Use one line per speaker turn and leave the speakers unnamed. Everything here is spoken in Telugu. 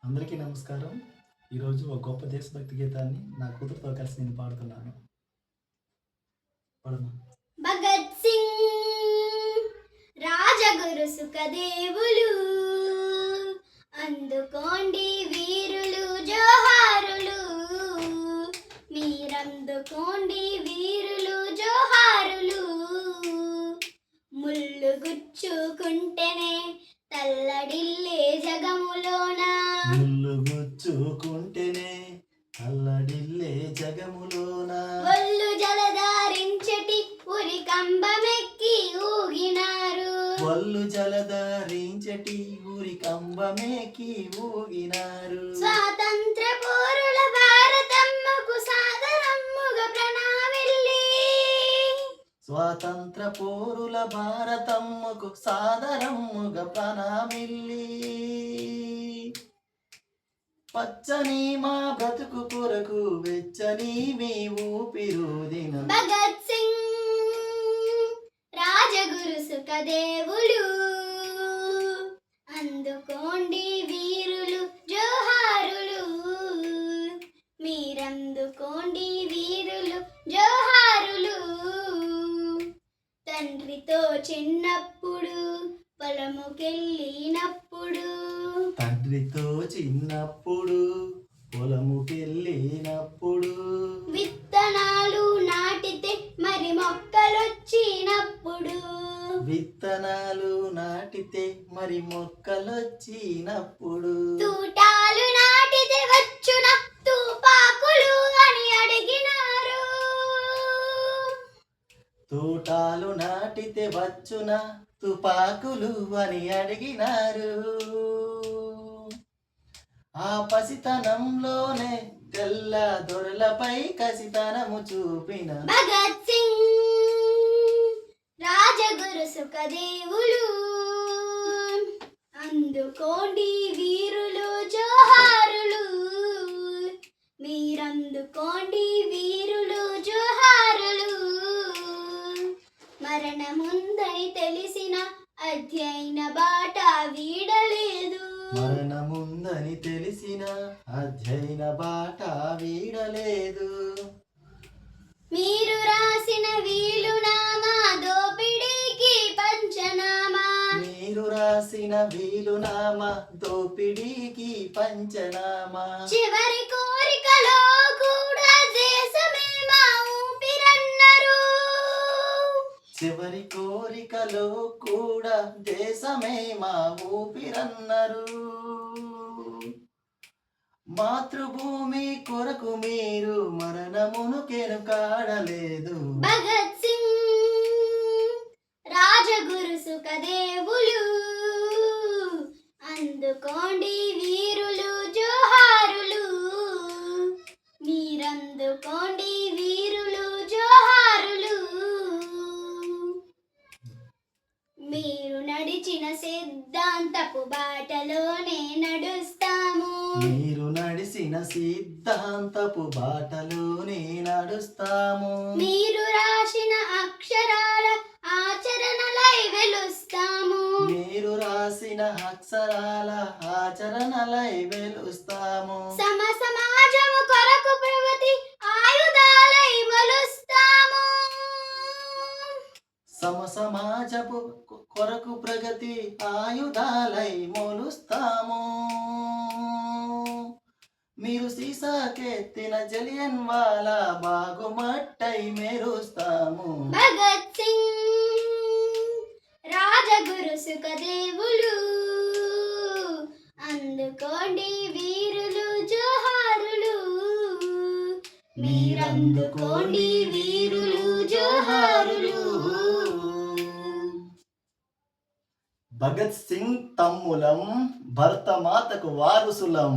అందరికీ నమస్కారం. ఈరోజు ఒక గొప్ప దేశభక్తి గీతాన్ని నా కూతురుతో కలిసి నేను పాడుతున్నాను. పాడమ్మా.
భగత్ సింగ్ రాజగురు సుఖదేవులు, అందుకోండి వీరులు జోహారులు, మీరందుకోండి వీరులు జోహారులు. ముళ్ళు గుచ్చుకుంటేనే తల్లడిల్లే జగములోన,
ముళ్ళు గుచ్చుకుంటేనే అల్లడిల్లే జగములోన,
ఒళ్ళు జలధారించటి ఉరి కంబమెక్కి ఊగినారు,
ఒళ్ళు జలధారించటి ఊరి కంబమేకి ఊగినారు.
స్వాతంత్ర పోరుల భారతమ్మకు సాదరమ్ముగా ప్రణామిల్లి,
స్వాతంత్ర పోరుల భారతమ్మకు సాదరమ్ముగా ప్రణామిల్లి. పచ్చని మా బ్రతుకు కొరకు వెచ్చని మీ ఊపిరుదిన
భగత్ సింగ్ రాజగురు సుఖదేవులు, అందుకోండి వీరులు జోహారులు, మీరందుకోండి వీరులు జోహారులు. తండ్రితో చిన్నప్పుడు పొలముకెళ్ళినప్పుడు,
తండ్రితో చిన్నప్పుడు పొలముకెళ్ళినప్పుడు,
విత్తనాలు నాటితే మరి మొక్కలొచ్చినప్పుడు,
విత్తనాలు నాటితే మరి మొక్కలొచ్చినప్పుడు,
తూటాలు నాటితే వచ్చున తూపాకులు అని అడిగినారు,
తోటాలు నాటితే వచ్చున తుపాకులు అని అడిగినారు. ఆ పసితనంలోనే తెల్ల దొరలపై కసితనము చూపిన
భగత్ సింగ్ రాజగురు సుఖదేవులు, అందుకోండి వీరులు జోహారులు, మీరందుకోండి వీరులు జోహారులు. మరణముందని తెలిసిన అధ్యయన బాట వీడలేదు,
మరణముందని తెలిసిన అధ్యయన బాట వీడలేదు.
మీరు రాసిన వీలునామా దోపిడీకి పంచనామా,
మీరు రాసిన వీలునామా దోపిడీకి పంచనామా,
చివరి కోరికలో కూడా దేశమే మా ఊపిరన్నారు,
చివరి కోరికలో కూడా దేశమే మా ఊపిరన్నారు. మాతృభూమి కొరకు మీరు మరణమును కెనుకాడలేదు.
భగత్ సింగ్ రాజగురు సుఖదేవులు, అందుకోండి వీరులు జోహారులు, మీరందుకోండి వీరులు జోహారులు. మీరు నడిచిన సిద్ధాంతపు బాటలోనే నడుస్తాము,
మీరు నడిసిన సిద్ధాంతపు బాటలోనే నడుస్తాము,
మీరు రాసిన అక్షరాల ఆచరణలై వెలుస్తాము,
మీరు రాసిన అక్షరాల ఆచరణలై వెలుస్తాము,
సమాజము కొరకు ప్రగతి ఆయుధాలై మొలుస్తాము,
సమాజపు కొరకు ప్రగతి ఆయుధాలై మొలుస్తాము. మీరు సీసాకెత్తిన జలియన్ వాలా బాగుమట్టై మెరుస్తాము.
భగత్ సింగ్ రాజగురు సుఖదేవులు, అందుకోండి వీరులు జోహారులు, మీరందుకోండి వీరులు జోహారులు.
భగత్ సింగ్ తమ్ములం భరతమాతకు వారసులం.